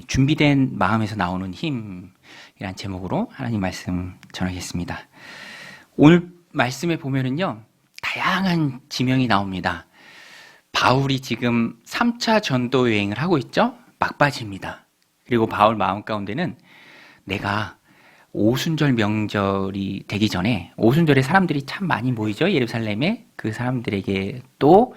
준비된 마음에서 나오는 힘이란 제목으로 하나님 말씀 전하겠습니다. 오늘 말씀에 보면은요, 다양한 지명이 나옵니다. 바울이 지금 3차 전도 여행을 하고 있죠? 막바지입니다. 그리고 바울 마음 가운데는 내가 오순절 명절이 되기 전에, 오순절에 사람들이 참 많이 모이죠? 예루살렘에. 그 사람들에게 또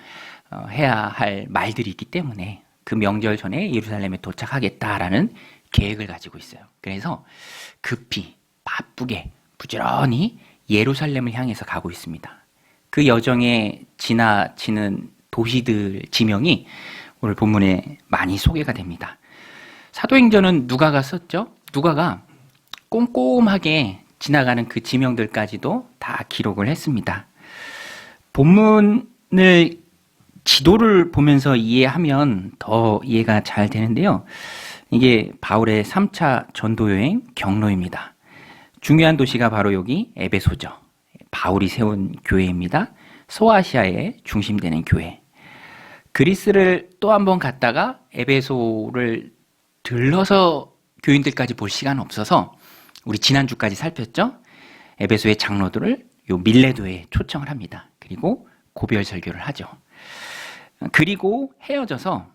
해야 할 말들이 있기 때문에 그 명절 전에 예루살렘에 도착하겠다라는 계획을 가지고 있어요. 그래서 급히 바쁘게 부지런히 예루살렘을 향해서 가고 있습니다. 그 여정에 지나치는 도시들 지명이 오늘 본문에 많이 소개가 됩니다. 사도행전은 누가가 썼죠? 누가가 꼼꼼하게 지나가는 그 지명들까지도 다 기록을 했습니다. 본문을 지도를 보면서 이해하면 더 이해가 잘 되는데요. 이게 바울의 3차 전도여행 경로입니다. 중요한 도시가 바로 여기 에베소죠. 바울이 세운 교회입니다. 소아시아에 중심되는 교회. 그리스를 또 한 번 갔다가 에베소를 들러서 교인들까지 볼 시간 없어서 우리 지난주까지 살폈죠. 에베소의 장로들을 요 밀레도에 초청을 합니다. 그리고 고별 설교를 하죠. 그리고 헤어져서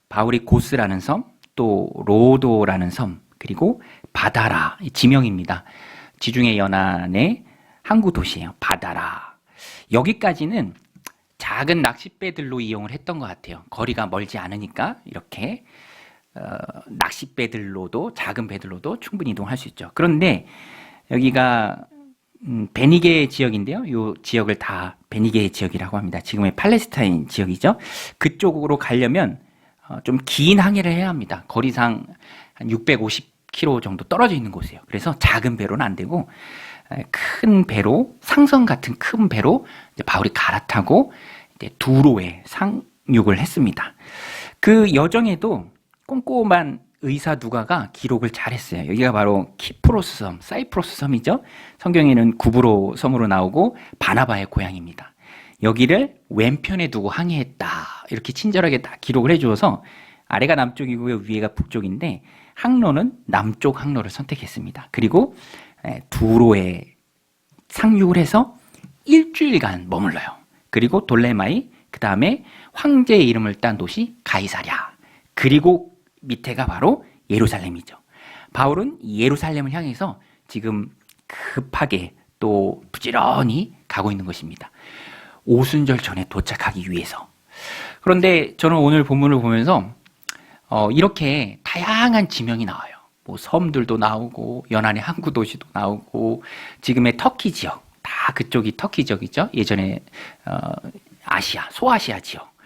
바울이 고스라는 섬, 또 로도라는 섬, 그리고 바다라, 지명입니다. 지중해 연안의 항구 도시예요. 바다라. 여기까지는 작은 낚싯배들로 이용을 했던 것 같아요. 거리가 멀지 않으니까 이렇게 낚싯배들로도, 작은 배들로도 충분히 이동할 수 있죠. 그런데 여기가 베니게 지역인데요. 이 지역을 다 베니게 지역이라고 합니다. 지금의 팔레스타인 지역이죠. 그쪽으로 가려면 좀 긴 항해를 해야 합니다. 거리상 한 650km 정도 떨어져 있는 곳이에요. 그래서 작은 배로는 안 되고 큰 배로, 상선 같은 큰 배로 이제 바울이 갈아타고 이제 두로에 상륙을 했습니다. 그 여정에도 꼼꼼한 의사 누가가 기록을 잘했어요. 여기가 바로 키프로스 섬, 사이프러스 섬이죠. 성경에는 구브로 섬으로 나오고 바나바의 고향입니다. 여기를 왼편에 두고 항해했다. 이렇게 친절하게 다 기록을 해주어서 아래가 남쪽이고요, 위에가 북쪽인데 항로는 남쪽 항로를 선택했습니다. 그리고 두로에 상륙을 해서 일주일간 머물러요. 그리고 돌레마이, 그 다음에 황제의 이름을 딴 도시 가이사랴, 그리고 밑에가 바로 예루살렘이죠. 바울은 예루살렘을 향해서 지금 급하게 또 부지런히 가고 있는 것입니다. 오순절 전에 도착하기 위해서. 그런데 저는 오늘 본문을 보면서 이렇게 다양한 지명이 나와요. 뭐 섬들도 나오고 연안의 항구 도시도 나오고 지금의 터키 지역, 다 그쪽이 터키 지역이죠. 예전에 아시아, 소아시아 지역.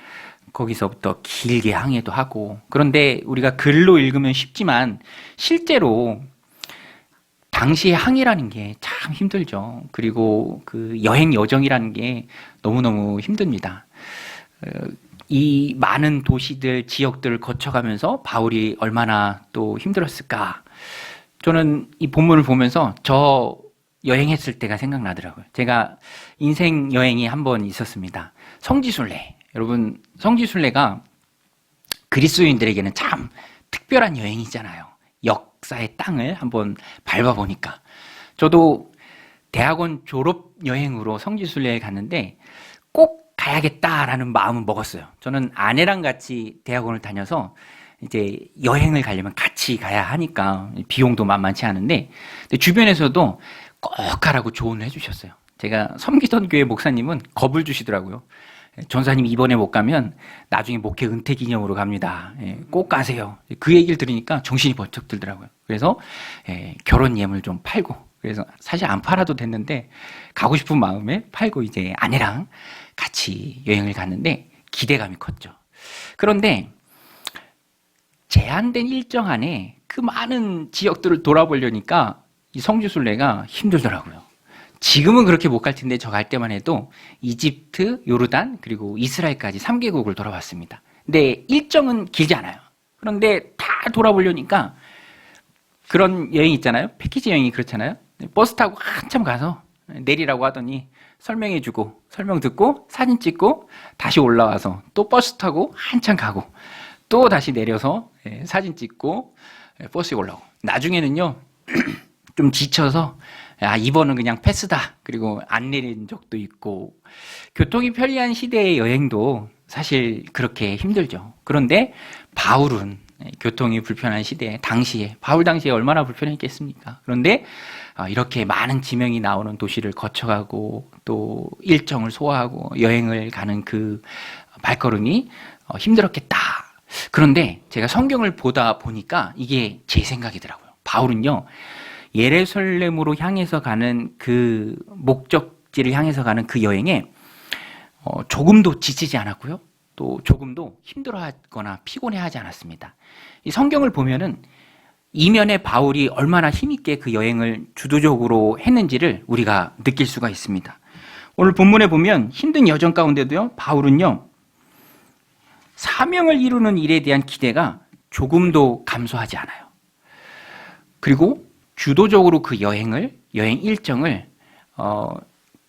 거기서부터 길게 항해도 하고. 그런데 우리가 글로 읽으면 쉽지만 실제로 당시의 항해라는 게 참 힘들죠. 그리고 그 여행 여정이라는 게 너무너무 힘듭니다. 이 많은 도시들, 지역들을 거쳐가면서 바울이 얼마나 또 힘들었을까. 저는 이 본문을 보면서 저 여행했을 때가 생각나더라고요. 제가 인생 여행이 한 번 있었습니다. 성지순례. 여러분, 성지순례가 그리스도인들에게는 참 특별한 여행이잖아요. 역사의 땅을 한번 밟아보니까. 저도 대학원 졸업 여행으로 성지순례에 갔는데 꼭 가야겠다라는 마음은 먹었어요. 저는 아내랑 같이 대학원을 다녀서 이제 여행을 가려면 같이 가야 하니까 비용도 만만치 않은데 주변에서도 꼭 가라고 조언을 해주셨어요. 제가 섬기던 교회 목사님은 겁을 주시더라고요. 전사님 이번에 못 가면 나중에 목회 은퇴 기념으로 갑니다. 꼭 가세요. 그 얘기를 들으니까 정신이 번쩍 들더라고요. 그래서 결혼 예물 좀 팔고, 그래서 사실 안 팔아도 됐는데 가고 싶은 마음에 팔고 이제 아내랑 같이 여행을 갔는데 기대감이 컸죠. 그런데 제한된 일정 안에 그 많은 지역들을 돌아보려니까 이 성지순례가 힘들더라고요. 지금은 그렇게 못 갈 텐데 저 갈 때만 해도 이집트, 요르단, 그리고 이스라엘까지 3개국을 돌아봤습니다. 근데 일정은 길지 않아요. 그런데 다 돌아보려니까 그런 여행 있잖아요. 패키지 여행이 그렇잖아요. 버스 타고 한참 가서 내리라고 하더니 설명해주고 설명 듣고 사진 찍고 다시 올라와서 또 버스 타고 한참 가고 또 다시 내려서 사진 찍고 버스에 올라오고, 나중에는요 좀 지쳐서 이번은 그냥 패스다, 그리고 안 내린 적도 있고. 교통이 편리한 시대의 여행도 사실 그렇게 힘들죠. 그런데 바울은 교통이 불편한 시대에, 바울 당시에 얼마나 불편했겠습니까? 그런데 이렇게 많은 지명이 나오는 도시를 거쳐가고 또 일정을 소화하고 여행을 가는 그 발걸음이 힘들었겠다. 그런데 제가 성경을 보다 보니까 이게 제 생각이더라고요. 바울은요, 예루살렘으로 향해서 가는 그 목적지를 향해서 가는 그 여행에 조금도 지치지 않았고요, 또 조금도 힘들어하거나 피곤해하지 않았습니다. 이 성경을 보면은 이면에 바울이 얼마나 힘있게 그 여행을 주도적으로 했는지를 우리가 느낄 수가 있습니다. 오늘 본문에 보면 힘든 여정 가운데도요, 바울은요, 사명을 이루는 일에 대한 기대가 조금도 감소하지 않아요. 그리고 주도적으로 그 여행 일정을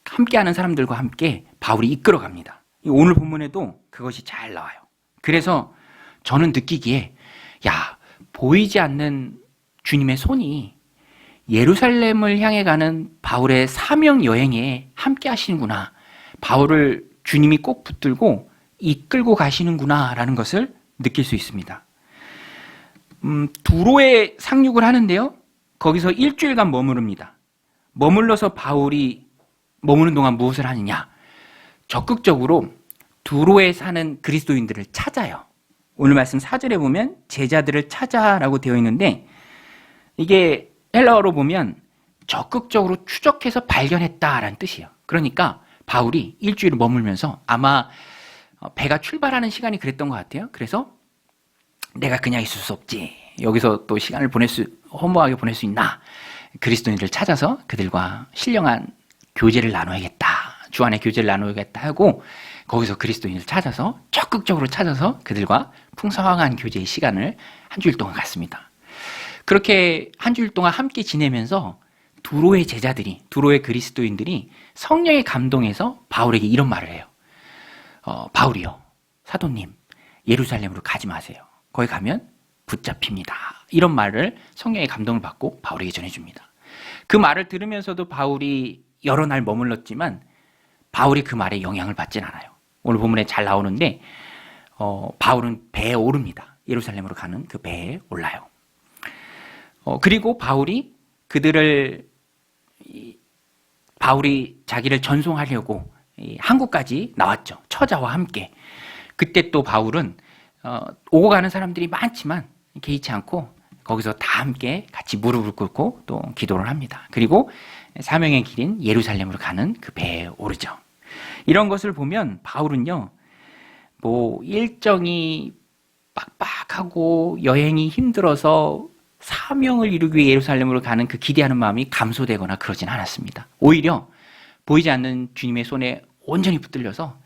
함께하는 사람들과 함께 바울이 이끌어갑니다. 오늘 본문에도 그것이 잘 나와요. 그래서 저는 느끼기에, 보이지 않는 주님의 손이 예루살렘을 향해 가는 바울의 사명 여행에 함께 하시는구나, 바울을 주님이 꼭 붙들고 이끌고 가시는구나 라는 것을 느낄 수 있습니다. 두로에 상륙을 하는데요, 거기서 일주일간 머무릅니다. 머물러서 바울이 머무는 동안 무엇을 하느냐? 적극적으로 두로에 사는 그리스도인들을 찾아요. 오늘 말씀 4절에 보면 제자들을 찾아라고 되어 있는데, 이게 헬라어로 보면 적극적으로 추적해서 발견했다라는 뜻이에요. 그러니까 바울이 일주일을 머물면서, 아마 배가 출발하는 시간이 그랬던 것 같아요. 그래서 내가 그냥 있을 수 없지, 여기서 또 시간을 허무하게 보낼 수 있나, 그리스도인들을 찾아서 그들과 신령한 교제를 나눠야겠다, 주 안에 교제를 나누겠다 하고, 거기서 그리스도인을 찾아서 적극적으로 찾아서 그들과 풍성한 교제의 시간을 한 주일 동안 갖습니다. 그렇게 한 주일 동안 함께 지내면서 두로의 그리스도인들이 성령의 감동에서 바울에게 이런 말을 해요. 바울이요, 사도님, 예루살렘으로 가지 마세요. 거기 가면 붙잡힙니다. 이런 말을 성령의 감동을 받고 바울에게 전해줍니다. 그 말을 들으면서도 바울이 여러 날 머물렀지만 바울이 그 말에 영향을 받진 않아요. 오늘 본문에 잘 나오는데 바울은 배에 오릅니다. 예루살렘으로 가는 그 배에 올라요. 그리고 바울이 자기를 전송하려고 한국까지 나왔죠. 처자와 함께. 그때 또 바울은 오고 가는 사람들이 많지만 개의치 않고 거기서 다 함께 같이 무릎을 꿇고 또 기도를 합니다. 그리고 사명의 길인 예루살렘으로 가는 그 배에 오르죠. 이런 것을 보면 바울은요, 일정이 빡빡하고 여행이 힘들어서 사명을 이루기 위해 예루살렘으로 가는 그 기대하는 마음이 감소되거나 그러진 않았습니다. 오히려 보이지 않는 주님의 손에 온전히 붙들려서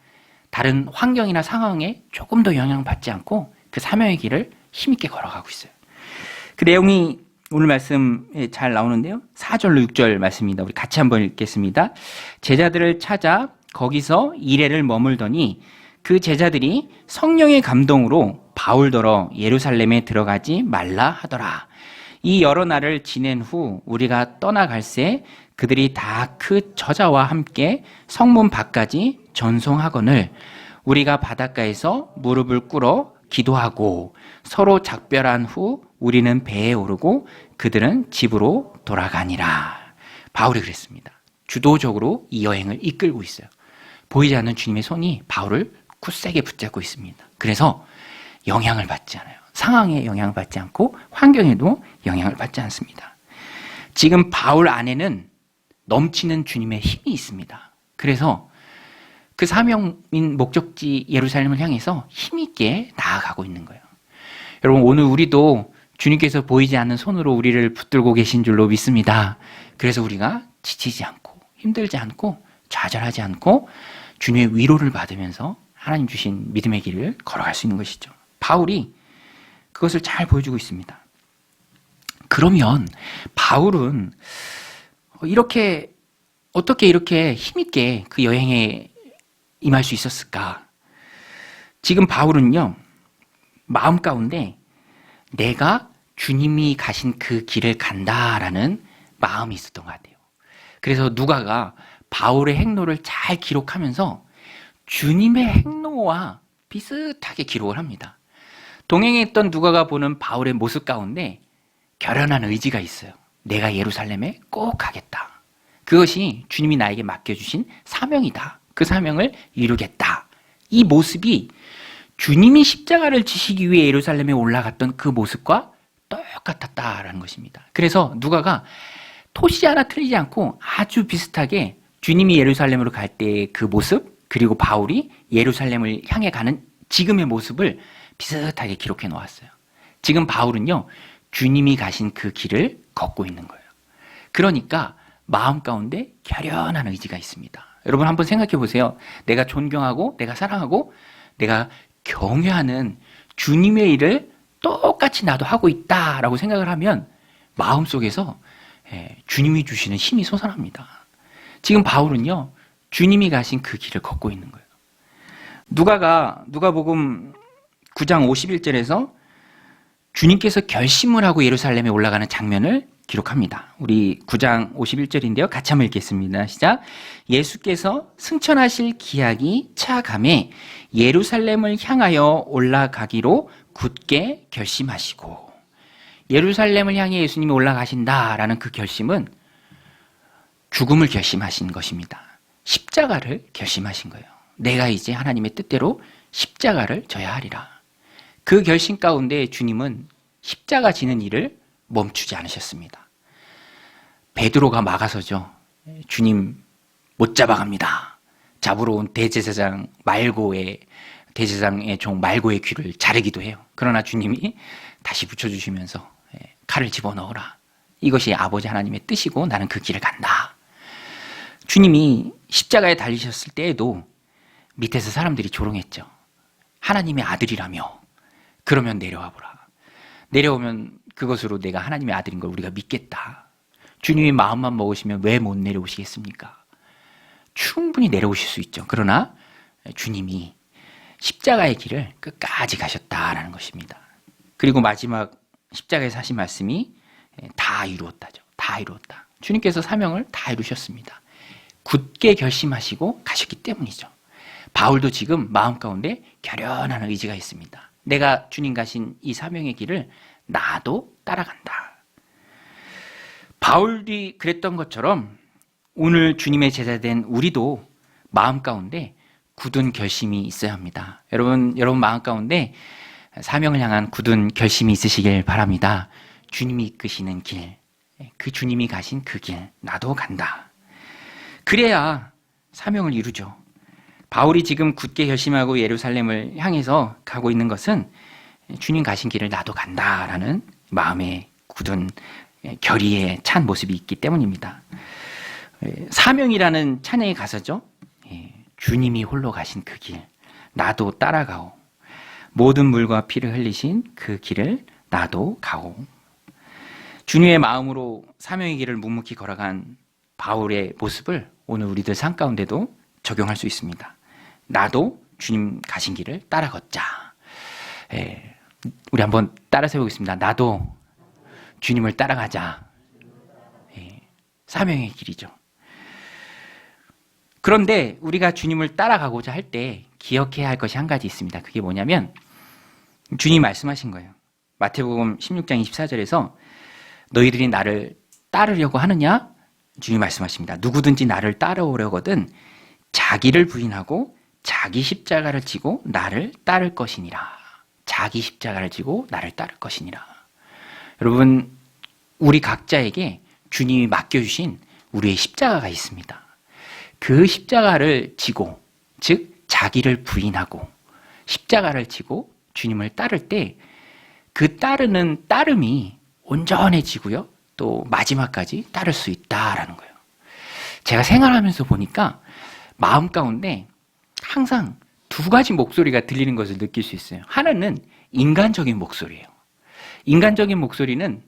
다른 환경이나 상황에 조금 더 영향받지 않고 그 사명의 길을 힘있게 걸어가고 있어요. 그 내용이 오늘 말씀에 잘 나오는데요, 4절로 6절 말씀입니다. 우리 같이 한번 읽겠습니다. 제자들을 찾아 거기서 이레를 머물더니 그 제자들이 성령의 감동으로 바울더러 예루살렘에 들어가지 말라 하더라. 이 여러 날을 지낸 후 우리가 떠나갈새 그들이 다 그 저자와 함께 성문 밖까지 전송하거늘 우리가 바닷가에서 무릎을 꿇어 기도하고 서로 작별한 후 우리는 배에 오르고 그들은 집으로 돌아가니라. 바울이 그랬습니다. 주도적으로 이 여행을 이끌고 있어요. 보이지 않는 주님의 손이 바울을 굳세게 붙잡고 있습니다. 그래서 영향을 받지 않아요. 상황에 영향을 받지 않고 환경에도 영향을 받지 않습니다. 지금 바울 안에는 넘치는 주님의 힘이 있습니다. 그래서 그 사명인 목적지 예루살렘을 향해서 힘있게 나아가고 있는 거예요. 여러분, 오늘 우리도 주님께서 보이지 않는 손으로 우리를 붙들고 계신 줄로 믿습니다. 그래서 우리가 지치지 않고 힘들지 않고 좌절하지 않고 주님의 위로를 받으면서 하나님 주신 믿음의 길을 걸어갈 수 있는 것이죠. 바울이 그것을 잘 보여주고 있습니다. 그러면 바울은 어떻게 이렇게 힘있게 그 여행에 임할 수 있었을까? 지금 바울은요, 마음 가운데 내가 주님이 가신 그 길을 간다라는 마음이 있었던 것 같아요. 그래서 누가가 바울의 행로를 잘 기록하면서 주님의 행로와 비슷하게 기록을 합니다. 동행했던 누가가 보는 바울의 모습 가운데 결연한 의지가 있어요. 내가 예루살렘에 꼭 가겠다. 그것이 주님이 나에게 맡겨주신 사명이다. 그 사명을 이루겠다. 이 모습이 주님이 십자가를 지시기 위해 예루살렘에 올라갔던 그 모습과 똑같았다라는 것입니다. 그래서 누가가 토시 하나 틀리지 않고 아주 비슷하게 주님이 예루살렘으로 갈 때의 그 모습, 그리고 바울이 예루살렘을 향해 가는 지금의 모습을 비슷하게 기록해 놓았어요. 지금 바울은요, 주님이 가신 그 길을 걷고 있는 거예요. 그러니까 마음 가운데 결연한 의지가 있습니다. 여러분 한번 생각해 보세요. 내가 존경하고 내가 사랑하고 내가 경외하는 주님의 일을 똑같이 나도 하고 있다라고 생각을 하면 마음속에서 주님이 주시는 힘이 솟아납니다. 지금 바울은요, 주님이 가신 그 길을 걷고 있는 거예요. 누가복음 9장 51절에서 주님께서 결심을 하고 예루살렘에 올라가는 장면을 기록합니다. 우리 9장 51절인데요. 같이 한번 읽겠습니다. 시작. 예수께서 승천하실 기약이 차감해 예루살렘을 향하여 올라가기로 굳게 결심하시고, 예루살렘을 향해 예수님이 올라가신다라는 그 결심은 죽음을 결심하신 것입니다. 십자가를 결심하신 거예요. 내가 이제 하나님의 뜻대로 십자가를 져야 하리라. 그 결심 가운데 주님은 십자가 지는 일을 멈추지 않으셨습니다. 베드로가 막아서죠. 주님 못 잡아갑니다. 잡으러 온 대제사장의 종 말고의 귀를 자르기도 해요. 그러나 주님이 다시 붙여주시면서 칼을 집어넣어라. 이것이 아버지 하나님의 뜻이고 나는 그 길을 간다. 주님이 십자가에 달리셨을 때에도 밑에서 사람들이 조롱했죠. 하나님의 아들이라며 그러면 내려와 보라. 내려오면 그것으로 내가 하나님의 아들인 걸 우리가 믿겠다. 주님이 마음만 먹으시면 왜 못 내려오시겠습니까? 충분히 내려오실 수 있죠. 그러나 주님이 십자가의 길을 끝까지 가셨다라는 것입니다. 그리고 마지막 십자가에서 하신 말씀이 다 이루었다죠. 다 이루었다. 주님께서 사명을 다 이루셨습니다. 굳게 결심하시고 가셨기 때문이죠. 바울도 지금 마음 가운데 결연한 의지가 있습니다. 내가 주님 가신 이 사명의 길을 나도 따라간다. 바울이 그랬던 것처럼 오늘 주님의 제자된 우리도 마음 가운데 굳은 결심이 있어야 합니다. 여러분 마음 가운데 사명을 향한 굳은 결심이 있으시길 바랍니다. 주님이 이끄시는 길, 그 주님이 가신 그 길, 나도 간다. 그래야 사명을 이루죠. 바울이 지금 굳게 결심하고 예루살렘을 향해서 가고 있는 것은 주님 가신 길을 나도 간다라는 마음의 굳은 결의에 찬 모습이 있기 때문입니다. 사명이라는 찬양의 가사죠. 주님이 홀로 가신 그 길, 나도 따라가오. 모든 물과 피를 흘리신 그 길을 나도 가오. 주님의 마음으로 사명의 길을 묵묵히 걸어간 바울의 모습을 오늘 우리들 삶 가운데도 적용할 수 있습니다. 나도 주님 가신 길을 따라 걷자. 우리 한번 따라서 해보겠습니다. 나도 주님을 따라가자. 사명의 길이죠. 그런데 우리가 주님을 따라가고자 할 때 기억해야 할 것이 한 가지 있습니다. 그게 뭐냐면 주님이 말씀하신 거예요. 마태복음 16장 24절에서 너희들이 나를 따르려고 하느냐? 주님이 말씀하십니다. 누구든지 나를 따라오려거든 자기를 부인하고 자기 십자가를 지고 나를 따를 것이니라. 자기 십자가를 지고 나를 따를 것이니라. 여러분, 우리 각자에게 주님이 맡겨주신 우리의 십자가가 있습니다. 그 십자가를 지고, 즉 자기를 부인하고 십자가를 지고 주님을 따를 때 그 따르는 따름이 온전해지고요. 또 마지막까지 따를 수 있다라는 거예요. 제가 생활하면서 보니까 마음 가운데 항상 두 가지 목소리가 들리는 것을 느낄 수 있어요. 하나는 인간적인 목소리예요. 인간적인 목소리는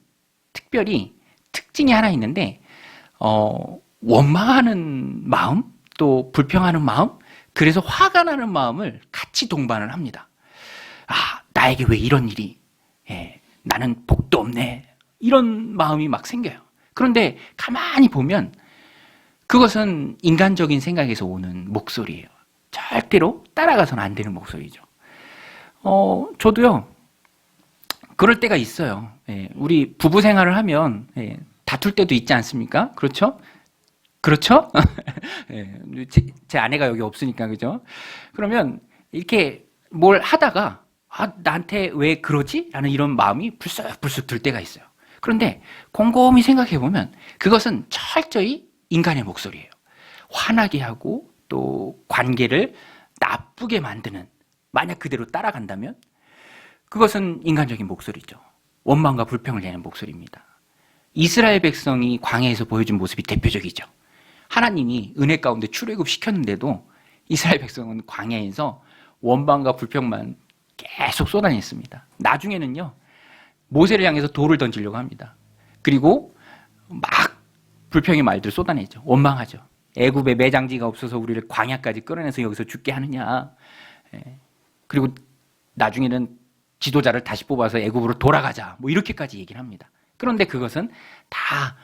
특별히 특징이 하나 있는데 원망하는 마음, 또 불평하는 마음, 그래서 화가 나는 마음을 같이 동반을 합니다. 나에게 왜 이런 일이, 나는 복도 없네, 이런 마음이 막 생겨요. 그런데 가만히 보면 그것은 인간적인 생각에서 오는 목소리예요. 절대로 따라가서는 안 되는 목소리죠. 저도요, 그럴 때가 있어요. 우리 부부 생활을 하면 다툴 때도 있지 않습니까? 그렇죠? 그렇죠? 제 아내가 여기 없으니까, 그죠? 그러면 이렇게 뭘 하다가, 나한테 왜 그러지? 라는 이런 마음이 불쑥불쑥 들 때가 있어요. 그런데 곰곰이 생각해 보면 그것은 철저히 인간의 목소리예요. 화나게 하고 또 관계를 나쁘게 만드는, 만약 그대로 따라간다면 그것은 인간적인 목소리죠. 원망과 불평을 내는 목소리입니다. 이스라엘 백성이 광야에서 보여준 모습이 대표적이죠. 하나님이 은혜 가운데 출애굽시켰는데도 이스라엘 백성은 광야에서 원망과 불평만 계속 쏟아냈습니다. 나중에는요, 모세를 향해서 돌을 던지려고 합니다. 그리고 막 불평의 말들 쏟아내죠. 원망하죠. 애굽에 매장지가 없어서 우리를 광야까지 끌어내서 여기서 죽게 하느냐. 그리고 나중에는 지도자를 다시 뽑아서 애굽으로 돌아가자, 뭐 이렇게까지 얘기를 합니다. 그런데 그것은 다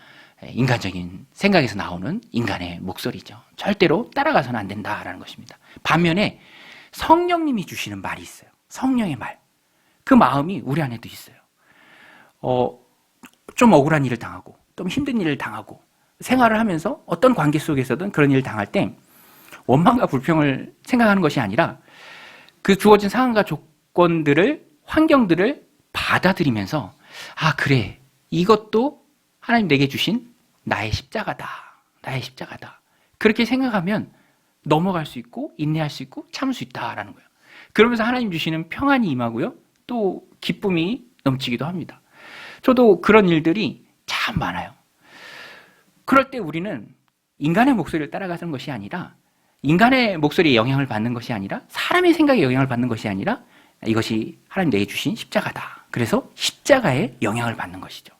인간적인 생각에서 나오는 인간의 목소리죠. 절대로 따라가서는 안 된다라는 것입니다. 반면에 성령님이 주시는 말이 있어요. 성령의 말. 그 마음이 우리 안에도 있어요. 좀 억울한 일을 당하고, 좀 힘든 일을 당하고, 생활을 하면서 어떤 관계 속에서든 그런 일을 당할 때 원망과 불평을 생각하는 것이 아니라 그 주어진 상황과 조건들을, 환경들을 받아들이면서, 그래, 이것도 하나님 내게 주신 나의 십자가다. 나의 십자가다. 그렇게 생각하면 넘어갈 수 있고, 인내할 수 있고, 참을 수 있다라는 거예요. 그러면서 하나님 주시는 평안이 임하고요, 또 기쁨이 넘치기도 합니다. 저도 그런 일들이 참 많아요. 그럴 때 우리는 인간의 목소리를 따라가는 것이 아니라, 인간의 목소리에 영향을 받는 것이 아니라, 사람의 생각에 영향을 받는 것이 아니라, 이것이 하나님 내게 주신 십자가다. 그래서 십자가에 영향을 받는 것이죠.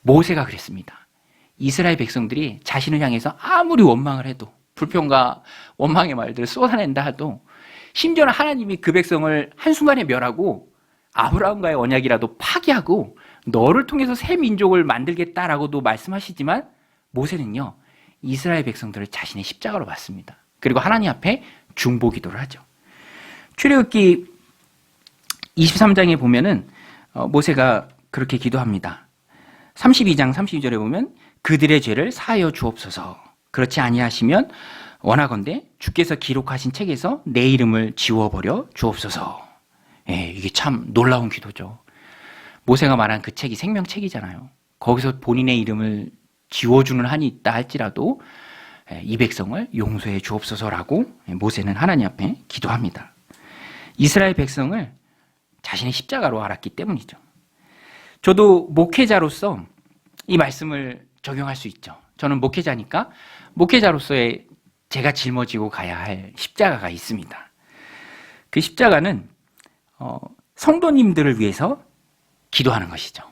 모세가 그랬습니다. 이스라엘 백성들이 자신을 향해서 아무리 원망을 해도, 불평과 원망의 말들을 쏟아낸다 해도, 심지어는 하나님이 그 백성을 한순간에 멸하고 아브라함과의 언약이라도 파기하고 너를 통해서 새 민족을 만들겠다라고도 말씀하시지만, 모세는요, 이스라엘 백성들을 자신의 십자가로 봤습니다. 그리고 하나님 앞에 중보기도를 하죠. 출애굽기 23장에 보면은 모세가 그렇게 기도합니다. 32장 32절에 보면 그들의 죄를 사하여 주옵소서. 그렇지 아니하시면 원하건대 주께서 기록하신 책에서 내 이름을 지워버려 주옵소서. 이게 참 놀라운 기도죠. 모세가 말한 그 책이 생명책이잖아요. 거기서 본인의 이름을 지워주는 한이 있다 할지라도 이 백성을 용서해 주옵소서라고 모세는 하나님 앞에 기도합니다. 이스라엘 백성을 자신의 십자가로 알았기 때문이죠. 저도 목회자로서 이 말씀을 적용할 수 있죠. 저는 목회자니까 목회자로서의 제가 짊어지고 가야 할 십자가가 있습니다. 그 십자가는 성도님들을 위해서 기도하는 것이죠.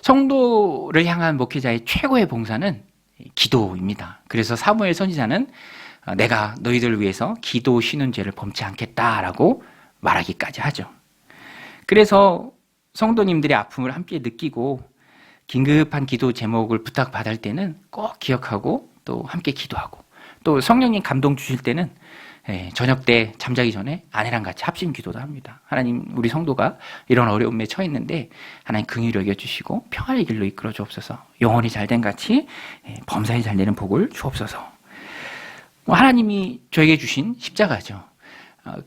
성도를 향한 목회자의 최고의 봉사는 기도입니다. 그래서 사무엘 선지자는 내가 너희들을 위해서 기도 쉬는 죄를 범치 않겠다라고 말하기까지 하죠. 그래서 성도님들의 아픔을 함께 느끼고 긴급한 기도 제목을 부탁받을 때는 꼭 기억하고 또 함께 기도하고, 또 성령님 감동 주실 때는 저녁 때 잠자기 전에 아내랑 같이 합심 기도도 합니다. 하나님, 우리 성도가 이런 어려움에 처했는데 하나님 긍휼히 여겨주시고 평안의 길로 이끌어 주옵소서. 영혼이 잘된 같이 범사에 잘 되는 복을 주옵소서. 하나님이 저에게 주신 십자가죠.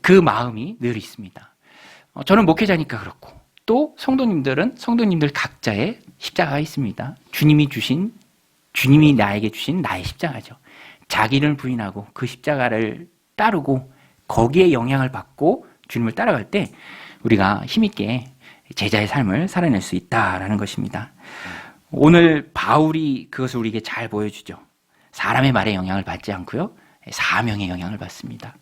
그 마음이 늘 있습니다. 저는 목회자니까 그렇고, 또 성도님들은 성도님들 각자의 십자가가 있습니다. 주님이 나에게 주신 나의 십자가죠. 자기를 부인하고 그 십자가를 따르고 거기에 영향을 받고 주님을 따라갈 때 우리가 힘있게 제자의 삶을 살아낼 수 있다라는 것입니다. 오늘 바울이 그것을 우리에게 잘 보여주죠. 사람의 말에 영향을 받지 않고요, 사명의 영향을 받습니다.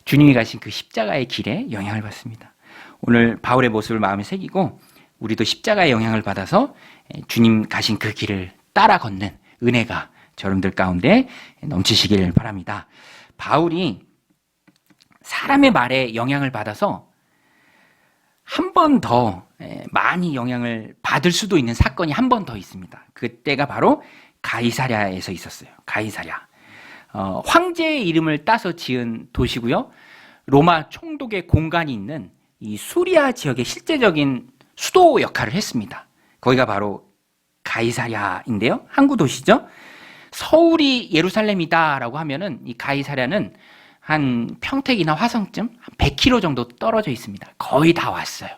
주님이 가신 그 십자가의 길에 영향을 받습니다. 오늘 바울의 모습을 마음에 새기고 우리도 십자가의 영향을 받아서 주님 가신 그 길을 따라 걷는 은혜가 여러분들 가운데 넘치시길 바랍니다. 바울이 사람의 말에 영향을 받아서 한 번 더 많이 영향을 받을 수도 있는 사건이 한 번 더 있습니다. 그때가 바로 가이사랴에서 있었어요. 가이사랴. 황제의 이름을 따서 지은 도시고요. 로마 총독의 공간이 있는 이 수리아 지역의 실제적인 수도 역할을 했습니다. 거기가 바로 가이사랴인데요. 항구 도시죠. 서울이 예루살렘이다라고 하면은 이 가이사랴는 한 평택이나 화성쯤 한 100km 정도 떨어져 있습니다. 거의 다 왔어요.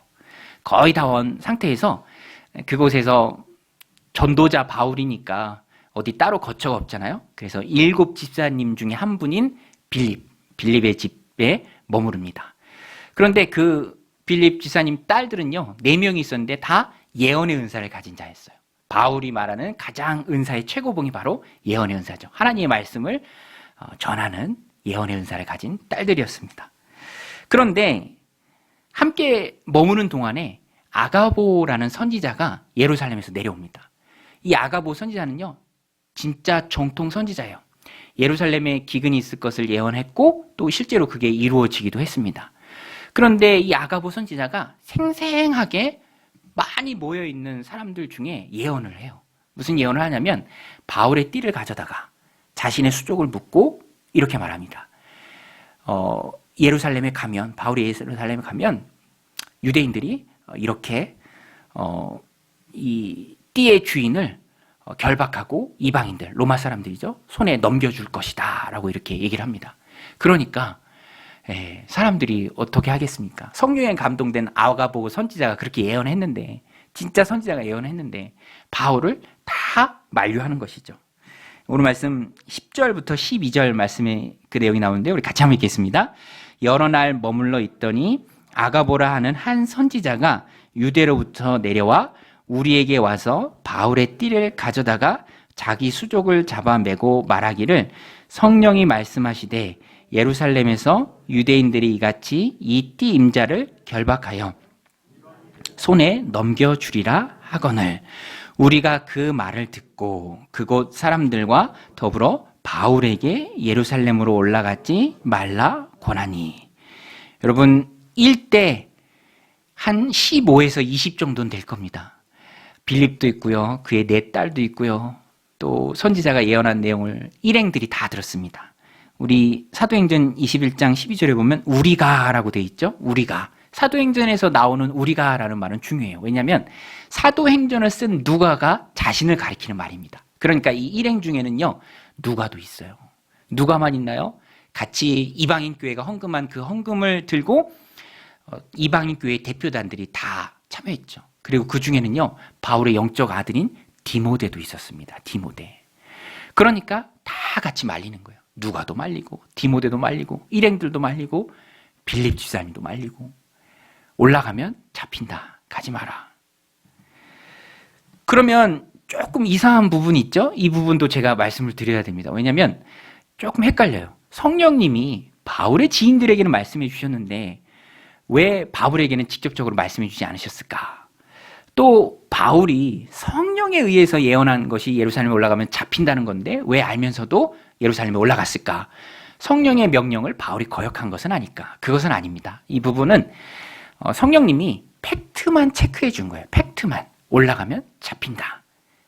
거의 다 온 상태에서 그곳에서 전도자 바울이니까 어디 따로 거처가 없잖아요. 그래서 7 집사님 중에 한 분인 빌립의 집에 머무릅니다. 그런데 그 빌립 집사님 딸들은요, 4명이 있었는데 다 예언의 은사를 가진 자였어요. 바울이 말하는 가장 은사의 최고봉이 바로 예언의 은사죠. 하나님의 말씀을 전하는 예언의 은사를 가진 딸들이었습니다. 그런데 함께 머무는 동안에 아가보라는 선지자가 예루살렘에서 내려옵니다. 이 아가보 선지자는요, 진짜 정통 선지자예요. 예루살렘에 기근이 있을 것을 예언했고 또 실제로 그게 이루어지기도 했습니다. 그런데 이 아가보 선지자가 생생하게 많이 모여있는 사람들 중에 예언을 해요. 무슨 예언을 하냐면 바울의 띠를 가져다가 자신의 수족을 묶고 이렇게 말합니다. 예루살렘에 가면, 바울이 예루살렘에 가면 유대인들이 이렇게 이 띠의 주인을 결박하고 이방인들, 로마 사람들이죠, 손에 넘겨줄 것이다 라고 이렇게 얘기를 합니다. 그러니까 사람들이 어떻게 하겠습니까? 성령에 감동된 아가보 선지자가 그렇게 예언했는데, 진짜 선지자가 예언했는데 바울을 다 만류하는 것이죠. 오늘 말씀 10절부터 12절 말씀에 그 내용이 나오는데 우리 같이 한번 읽겠습니다. 여러 날 머물러 있더니 아가보라 하는 한 선지자가 유대로부터 내려와 우리에게 와서 바울의 띠를 가져다가 자기 수족을 잡아매고 말하기를, 성령이 말씀하시되 예루살렘에서 유대인들이 이같이 이 띠 임자를 결박하여 손에 넘겨주리라 하거늘, 우리가 그 말을 듣고 그곳 사람들과 더불어 바울에게 예루살렘으로 올라가지 말라 권하니. 여러분, 일대 한 15에서 20 정도는 될 겁니다. 빌립도 있고요, 그의 4딸도 있고요, 또 선지자가 예언한 내용을 일행들이 다 들었습니다. 우리 사도행전 21장 12절에 보면 우리가라고 돼 있죠. 우리가. 사도행전에서 나오는 우리가라는 말은 중요해요. 왜냐하면 사도행전을 쓴 누가가 자신을 가리키는 말입니다. 그러니까 이 일행 중에는요, 누가도 있어요. 누가만 있나요? 같이 이방인 교회가 헌금한 그 헌금을 들고 이방인 교회의 대표단들이 다 참여했죠. 그리고 그 중에는요, 바울의 영적 아들인 디모데도 있었습니다. 디모데. 그러니까 다 같이 말리는 거예요. 누가도 말리고 디모데도 말리고 일행들도 말리고 빌립 집사님도 말리고, 올라가면 잡힌다, 가지 마라. 그러면 조금 이상한 부분이 있죠. 이 부분도 제가 말씀을 드려야 됩니다. 왜냐하면 조금 헷갈려요. 성령님이 바울의 지인들에게는 말씀해 주셨는데 왜 바울에게는 직접적으로 말씀해 주지 않으셨을까? 또 바울이 성령에 의해서 예언한 것이 예루살렘에 올라가면 잡힌다는 건데 왜 알면서도 예루살렘에 올라갔을까? 성령의 명령을 바울이 거역한 것은 아닐까? 그것은 아닙니다. 이 부분은 성령님이 팩트만 체크해 준 거예요. 팩트만. 올라가면 잡힌다.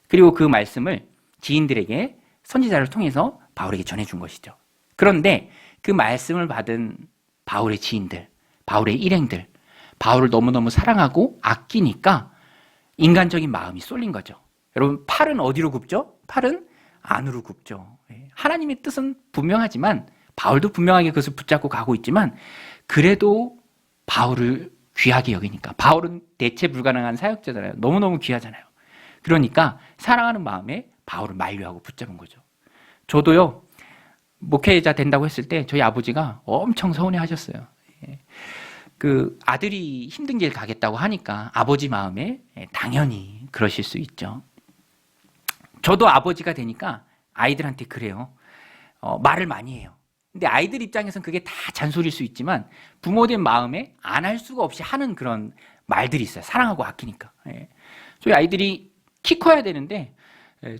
그리고 그 말씀을 지인들에게 선지자를 통해서 바울에게 전해준 것이죠. 그런데 그 말씀을 받은 바울의 지인들, 바울의 일행들, 바울을 너무너무 사랑하고 아끼니까 인간적인 마음이 쏠린 거죠. 여러분, 팔은 어디로 굽죠? 팔은 안으로 굽죠. 하나님의 뜻은 분명하지만, 바울도 분명하게 그것을 붙잡고 가고 있지만, 그래도 바울을 귀하게 여기니까, 바울은 대체 불가능한 사역자잖아요. 너무너무 귀하잖아요. 그러니까 사랑하는 마음에 바울을 만류하고 붙잡은 거죠. 저도요, 목회자 된다고 했을 때 저희 아버지가 엄청 서운해 하셨어요. 그 아들이 힘든 길 가겠다고 하니까 아버지 마음에 당연히 그러실 수 있죠. 저도 아버지가 되니까 아이들한테 그래요. 말을 많이 해요. 근데 아이들 입장에서는 그게 다 잔소리일 수 있지만 부모된 마음에 안 할 수가 없이 하는 그런 말들이 있어요. 사랑하고 아끼니까. 저희 아이들이 키 커야 되는데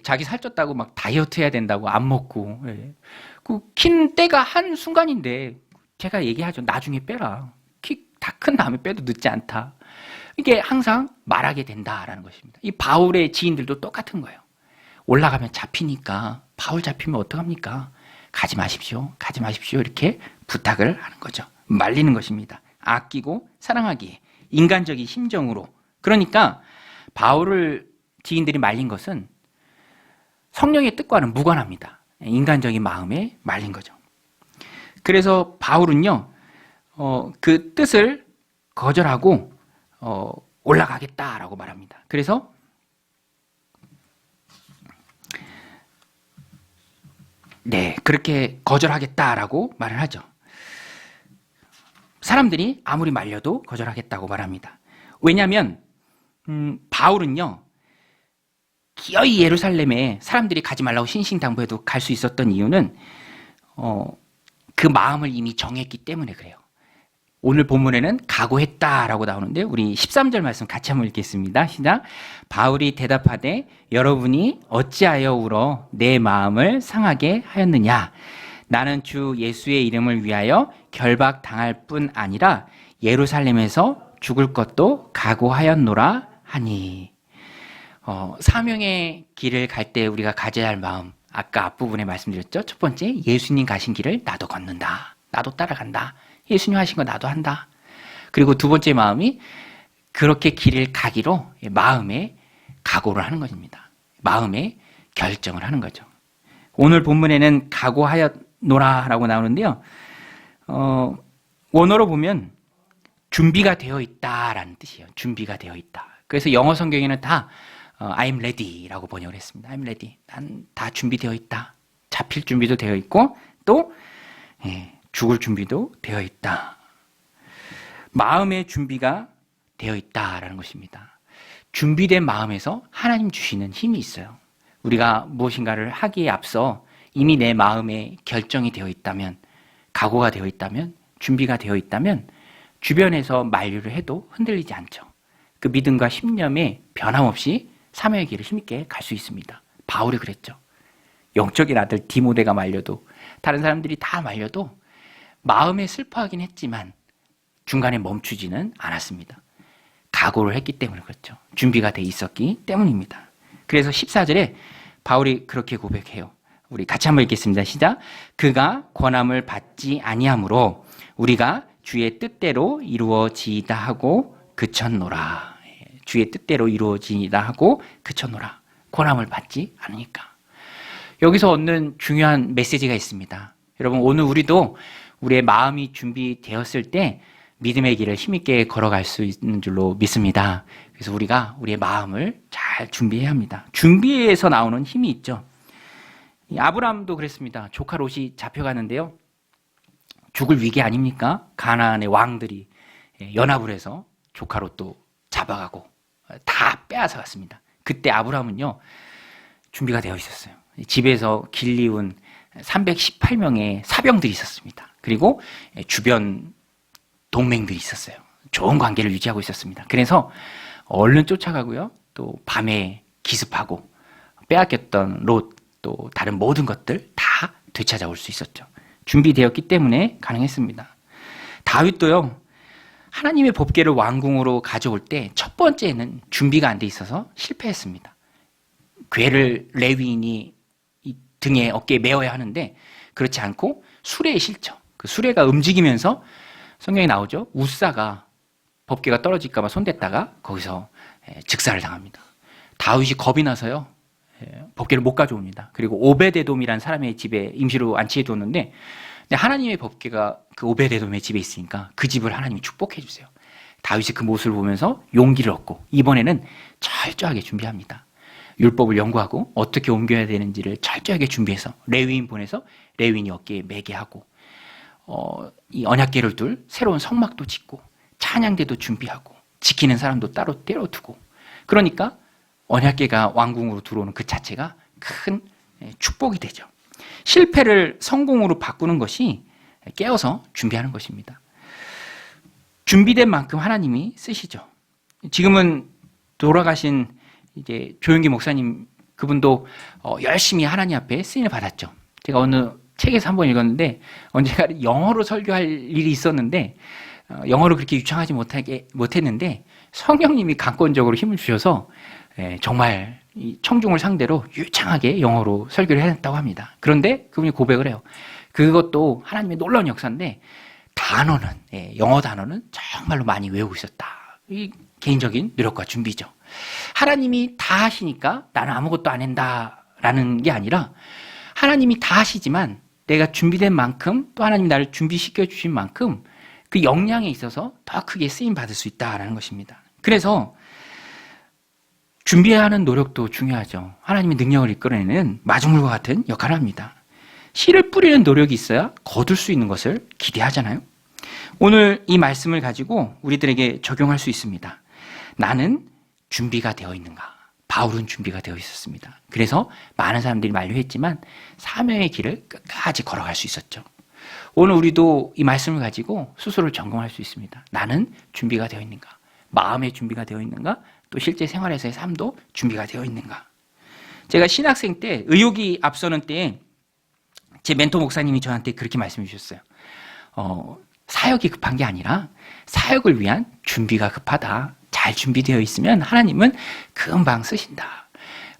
자기 살쪘다고 막 다이어트 해야 된다고 안 먹고, 그 킨 때가 한 순간인데 제가 얘기하죠. 나중에 빼라. 키 다 큰 다음에 빼도 늦지 않다. 이게 항상 말하게 된다라는 것입니다. 이 바울의 지인들도 똑같은 거예요. 올라가면 잡히니까 바울 잡히면 어떡합니까? 가지 마십시오. 가지 마십시오. 이렇게 부탁을 하는 거죠. 말리는 것입니다. 아끼고 사랑하기에 인간적인 심정으로. 그러니까 바울을 지인들이 말린 것은 성령의 뜻과는 무관합니다. 인간적인 마음에 말린 거죠. 그래서 바울은요, 그 뜻을 거절하고 올라가겠다라고 말합니다. 그래서 네, 그렇게 거절하겠다라고 말을 하죠. 사람들이 아무리 말려도 거절하겠다고 말합니다. 왜냐하면 바울은요, 기어이 예루살렘에 사람들이 가지 말라고 신신당부해도 갈 수 있었던 이유는 그 마음을 이미 정했기 때문에 그래요. 오늘 본문에는 각오했다라고 나오는데 우리 13절 말씀 같이 한번 읽겠습니다. 시작. 바울이 대답하되 여러분이 어찌하여 울어 내 마음을 상하게 하였느냐. 나는 주 예수의 이름을 위하여 결박당할 뿐 아니라 예루살렘에서 죽을 것도 각오하였노라 하니. 사명의 길을 갈 때 우리가 가져야 할 마음, 아까 앞부분에 말씀드렸죠. 첫 번째, 예수님 가신 길을 나도 걷는다. 나도 따라간다. 예수님 하신 거 나도 한다. 그리고 두 번째 마음이 그렇게 길을 가기로 마음에 각오를 하는 것입니다. 마음에 결정을 하는 거죠. 오늘 본문에는 각오하였노라라고 나오는데요. 원어로 보면 준비가 되어 있다라는 뜻이에요. 준비가 되어 있다. 그래서 영어 성경에는 다 I'm ready라고 번역을 했습니다. I'm ready. 난 다 준비되어 있다. 잡힐 준비도 되어 있고 또 죽을 준비도 되어 있다. 마음의 준비가 되어 있다라는 것입니다. 준비된 마음에서 하나님 주시는 힘이 있어요. 우리가 무엇인가를 하기에 앞서 이미 내 마음에 결정이 되어 있다면, 각오가 되어 있다면, 준비가 되어 있다면 주변에서 만류를 해도 흔들리지 않죠. 그 믿음과 신념에 변함없이 사명의 길을 힘있게 갈 수 있습니다. 바울이 그랬죠. 영적인 아들 디모데가 말려도, 다른 사람들이 다 말려도 마음에 슬퍼하긴 했지만 중간에 멈추지는 않았습니다. 각오를 했기 때문에 그렇죠. 준비가 돼 있었기 때문입니다. 그래서 14절에 바울이 그렇게 고백해요. 우리 같이 한번 읽겠습니다. 시작. 그가 권함을 받지 아니하므로 우리가 주의 뜻대로 이루어지이다 하고 그쳤노라. 주의 뜻대로 이루어지이다 하고 그쳤노라. 권함을 받지 않으니까. 여기서 얻는 중요한 메시지가 있습니다. 여러분, 오늘 우리도 우리의 마음이 준비되었을 때 믿음의 길을 힘있게 걸어갈 수 있는 줄로 믿습니다. 그래서 우리가 우리의 마음을 잘 준비해야 합니다. 준비에서 나오는 힘이 있죠. 아브라함도 그랬습니다. 조카 롯이 잡혀가는데요. 죽을 위기 아닙니까? 가나안의 왕들이 연합을 해서 조카 롯도 잡아가고 다 빼앗아 갔습니다. 그때 아브라함은요, 준비가 되어 있었어요. 집에서 길리운 318명의 사병들이 있었습니다. 그리고 주변 동맹들이 있었어요. 좋은 관계를 유지하고 있었습니다. 그래서 얼른 쫓아가고요. 또 밤에 기습하고 빼앗겼던 롯, 또 다른 모든 것들 다 되찾아올 수 있었죠. 준비되었기 때문에 가능했습니다. 다윗도요, 하나님의 법궤를 왕궁으로 가져올 때 첫 번째는 준비가 안 돼 있어서 실패했습니다. 궤를 레위인이 등에 어깨에 메어야 하는데 그렇지 않고 수레에 실죠. 그 수레가 움직이면서 성경에 나오죠. 우사가 법궤가 떨어질까 봐 손댔다가 거기서 즉사를 당합니다. 다윗이 겁이 나서요, 법궤를 못 가져옵니다. 그리고 오베데돔이라는 사람의 집에 임시로 안치해 뒀는데 하나님의 법궤가 그 오베데돔의 집에 있으니까 그 집을 하나님이 축복해 주세요. 다윗이 그 모습을 보면서 용기를 얻고 이번에는 철저하게 준비합니다. 율법을 연구하고 어떻게 옮겨야 되는지를 철저하게 준비해서 레위인 보내서 레위인이 어깨에 매게 하고 이 언약궤를 둘 새로운 성막도 짓고 찬양대도 준비하고 지키는 사람도 따로 때려두고, 그러니까 언약궤가 왕궁으로 들어오는 그 자체가 큰 축복이 되죠. 실패를 성공으로 바꾸는 것이 깨어서 준비하는 것입니다. 준비된 만큼 하나님이 쓰시죠. 지금은 돌아가신 이제 조용기 목사님, 그분도 열심히 하나님 앞에 쓰임을 받았죠. 제가 어느 책에서 한번 읽었는데 언젠가 영어로 설교할 일이 있었는데 영어를 그렇게 유창하지 못했는데 성령님이 강권적으로 힘을 주셔서 정말 이 청중을 상대로 유창하게 영어로 설교를 해냈다고 합니다. 그런데 그분이 고백을 해요. 그것도 하나님의 놀라운 역사인데 단어는, 영어 단어는 정말로 많이 외우고 있었다. 이 개인적인 노력과 준비죠. 하나님이 다 하시니까 나는 아무것도 안 한다라는 게 아니라 하나님이 다 하시지만 내가 준비된 만큼 또 하나님이 나를 준비시켜 주신 만큼 그 역량에 있어서 더 크게 쓰임 받을 수 있다라는 것입니다. 그래서 준비해야 하는 노력도 중요하죠. 하나님의 능력을 이끌어내는 마중물과 같은 역할을 합니다. 씨를 뿌리는 노력이 있어야 거둘 수 있는 것을 기대하잖아요. 오늘 이 말씀을 가지고 우리들에게 적용할 수 있습니다. 나는 준비가 되어 있는가? 바울은 준비가 되어 있었습니다. 그래서 많은 사람들이 만류했지만 사명의 길을 끝까지 걸어갈 수 있었죠. 오늘 우리도 이 말씀을 가지고 스스로를 점검할 수 있습니다. 나는 준비가 되어 있는가? 마음의 준비가 되어 있는가? 또 실제 생활에서의 삶도 준비가 되어 있는가? 제가 신학생 때 의욕이 앞서는 때에 제 멘토 목사님이 저한테 그렇게 말씀해 주셨어요. 사역이 급한 게 아니라 사역을 위한 준비가 급하다. 잘 준비되어 있으면 하나님은 금방 쓰신다.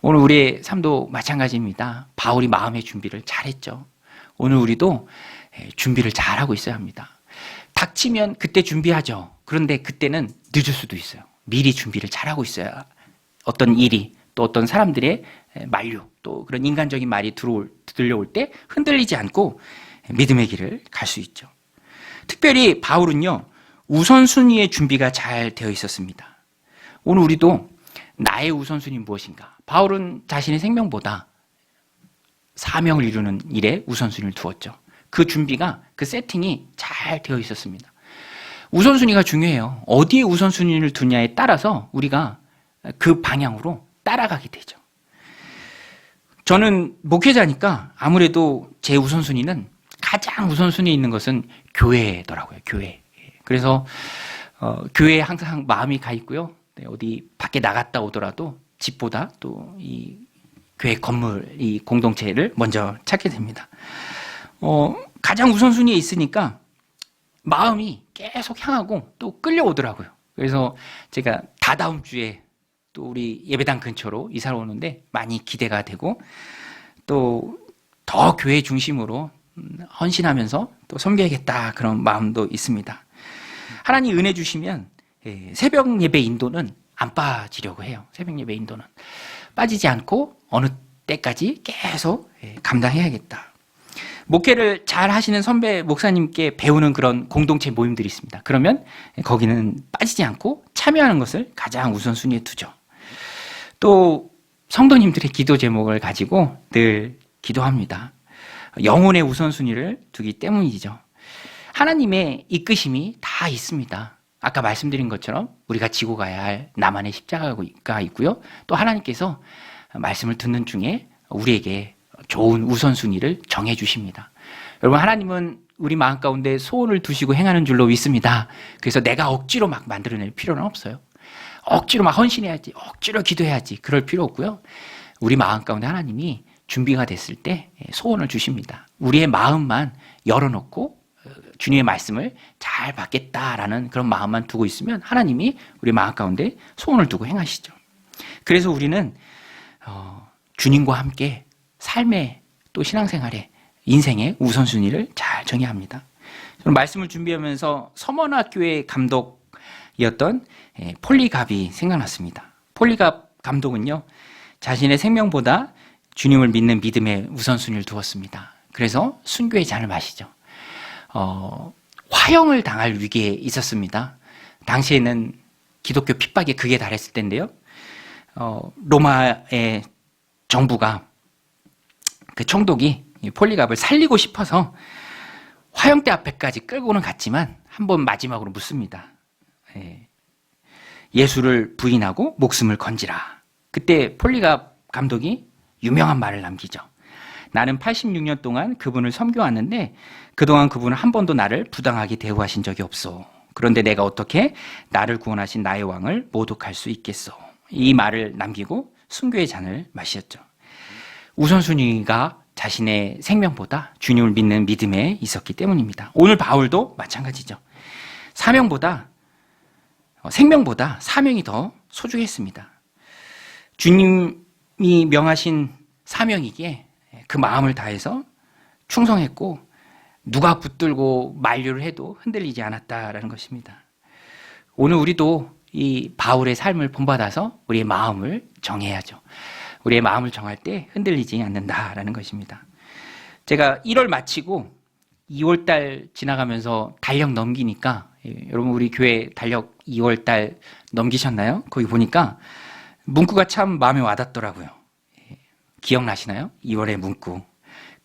오늘 우리의 삶도 마찬가지입니다. 바울이 마음의 준비를 잘했죠. 오늘 우리도 준비를 잘하고 있어야 합니다. 닥치면 그때 준비하죠. 그런데 그때는 늦을 수도 있어요. 미리 준비를 잘하고 있어야 어떤 일이 또 어떤 사람들의 만류 또 그런 인간적인 말이 들려올 때 흔들리지 않고 믿음의 길을 갈 수 있죠. 특별히 바울은요, 우선순위의 준비가 잘 되어 있었습니다. 오늘 우리도 나의 우선순위는 무엇인가? 바울은 자신의 생명보다 사명을 이루는 일에 우선순위를 두었죠. 그 준비가, 그 세팅이 잘 되어 있었습니다. 우선순위가 중요해요. 어디에 우선순위를 두냐에 따라서 우리가 그 방향으로 따라가게 되죠. 저는 목회자니까 아무래도 제 우선순위는 가장 우선순위에 있는 것은 교회더라고요. 교회. 그래서 교회에 항상 마음이 가 있고요. 어디 밖에 나갔다 오더라도 집보다 또 이 교회 건물, 이 공동체를 먼저 찾게 됩니다. 가장 우선순위에 있으니까 마음이 계속 향하고 또 끌려오더라고요. 그래서 제가 다다음 주에 또 우리 예배당 근처로 이사를 오는데 많이 기대가 되고 또 더 교회 중심으로 헌신하면서 또 섬겨야겠다 그런 마음도 있습니다. 하나님 은혜 주시면 새벽 예배 인도는 안 빠지려고 해요. 새벽 예배 인도는 빠지지 않고 어느 때까지 계속 감당해야겠다. 목회를 잘 하시는 선배 목사님께 배우는 그런 공동체 모임들이 있습니다. 그러면 거기는 빠지지 않고 참여하는 것을 가장 우선순위에 두죠. 또 성도님들의 기도 제목을 가지고 늘 기도합니다. 영혼의 우선순위를 두기 때문이죠. 하나님의 이끄심이 다 있습니다. 아까 말씀드린 것처럼 우리가 지고 가야 할 나만의 십자가가 있고요. 또 하나님께서 말씀을 듣는 중에 우리에게 좋은 우선순위를 정해주십니다. 여러분, 하나님은 우리 마음 가운데 소원을 두시고 행하는 줄로 믿습니다. 그래서 내가 억지로 막 만들어낼 필요는 없어요. 억지로 막 헌신해야지, 억지로 기도해야지, 그럴 필요 없고요. 우리 마음 가운데 하나님이 준비가 됐을 때 소원을 주십니다. 우리의 마음만 열어놓고 주님의 말씀을 잘 받겠다라는 그런 마음만 두고 있으면 하나님이 우리 마음 가운데 소원을 두고 행하시죠. 그래서 우리는 주님과 함께 삶의 또 신앙생활의 인생의 우선순위를 잘 정해야 합니다. 저는 말씀을 준비하면서 서머나교회 감독이었던 폴리갑이 생각났습니다. 폴리갑 감독은요, 자신의 생명보다 주님을 믿는 믿음에 우선순위를 두었습니다. 그래서 순교의 잔을 마시죠. 화형을 당할 위기에 있었습니다. 당시에는 기독교 핍박이 극에 달했을 때인데요. 로마의 정부가 그 총독이 폴리갑을 살리고 싶어서 화형대 앞에까지 끌고는 갔지만 한번 마지막으로 묻습니다. 예수를 부인하고 목숨을 건지라. 그때 폴리갑 감독이 유명한 말을 남기죠. 나는 86년 동안 그분을 섬겨왔는데 그동안 그분은 한 번도 나를 부당하게 대우하신 적이 없어. 그런데 내가 어떻게 나를 구원하신 나의 왕을 모독할 수 있겠어. 이 말을 남기고 순교의 잔을 마셨죠. 우선순위가 자신의 생명보다 주님을 믿는 믿음에 있었기 때문입니다. 오늘 바울도 마찬가지죠. 사명보다 생명보다 사명이 더 소중했습니다. 주님이 명하신 사명이기에 그 마음을 다해서 충성했고 누가 붙들고 만류를 해도 흔들리지 않았다라는 것입니다. 오늘 우리도 이 바울의 삶을 본받아서 우리의 마음을 정해야죠. 우리의 마음을 정할 때 흔들리지 않는다라는 것입니다. 제가 1월 마치고 2월달 지나가면서 달력 넘기니까 여러분 우리 교회 달력 2월달 넘기셨나요? 거기 보니까 문구가 참 마음에 와닿더라고요. 기억나시나요? 2월의 문구.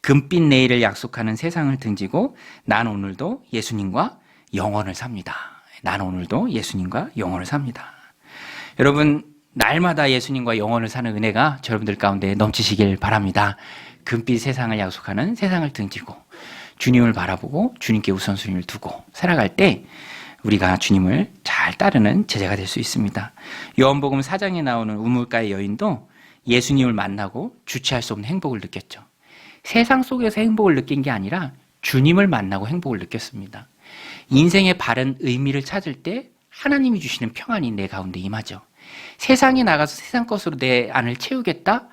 금빛 내일을 약속하는 세상을 등지고 난 오늘도 예수님과 영원을 삽니다. 난 오늘도 예수님과 영원을 삽니다. 여러분 날마다 예수님과 영원을 사는 은혜가 여러분들 가운데 넘치시길 바랍니다. 금빛 세상을 약속하는 세상을 등지고 주님을 바라보고 주님께 우선순위를 두고 살아갈 때 우리가 주님을 잘 따르는 제자가 될 수 있습니다. 요한복음 4장에 나오는 우물가의 여인도 예수님을 만나고 주체할 수 없는 행복을 느꼈죠. 세상 속에서 행복을 느낀 게 아니라 주님을 만나고 행복을 느꼈습니다. 인생의 바른 의미를 찾을 때 하나님이 주시는 평안이 내 가운데 임하죠. 세상에 나가서 세상 것으로 내 안을 채우겠다?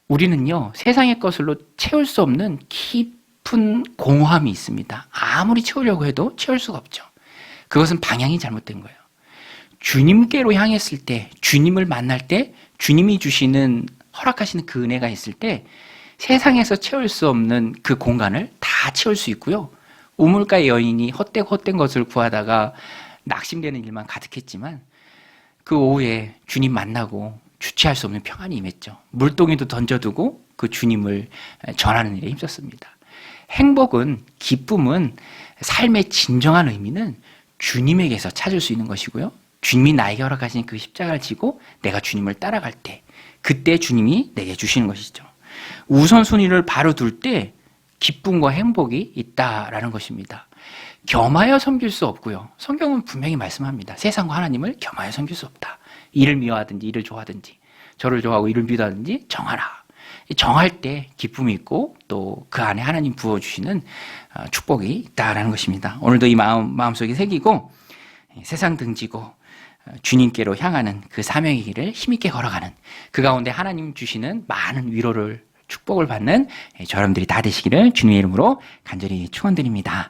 우리는요, 세상의 것으로 채울 수 없는 깊은 공허함이 있습니다. 아무리 채우려고 해도 채울 수가 없죠. 그것은 방향이 잘못된 거예요. 주님께로 향했을 때, 주님을 만날 때, 주님이 주시는, 허락하시는 그 은혜가 있을 때, 세상에서 채울 수 없는 그 공간을 다 채울 수 있고요. 우물가의 여인이 헛된 것을 구하다가 낙심되는 일만 가득했지만, 그 오후에 주님 만나고 주체할 수 없는 평안이 임했죠. 물동이도 던져두고 그 주님을 전하는 일에 힘썼습니다. 행복은, 기쁨은, 삶의 진정한 의미는 주님에게서 찾을 수 있는 것이고요. 주님이 나에게 허락하신 그 십자가를 지고 내가 주님을 따라갈 때, 그때 주님이 내게 주시는 것이죠. 우선순위를 바로 둘 때 기쁨과 행복이 있다라는 것입니다. 겸하여 섬길 수 없고요. 성경은 분명히 말씀합니다. 세상과 하나님을 겸하여 섬길 수 없다. 이를 미워하든지 이를 좋아하든지 저를 좋아하고 이를 미워하든지 정하라. 정할 때 기쁨이 있고 또 그 안에 하나님 부어주시는 축복이 있다라는 것입니다. 오늘도 이 마음속에 새기고 세상 등지고 주님께로 향하는 그 사명의 길을 힘있게 걸어가는 그 가운데 하나님 주시는 많은 위로를 축복을 받는 여러분들이 다 되시기를 주님의 이름으로 간절히 축원드립니다.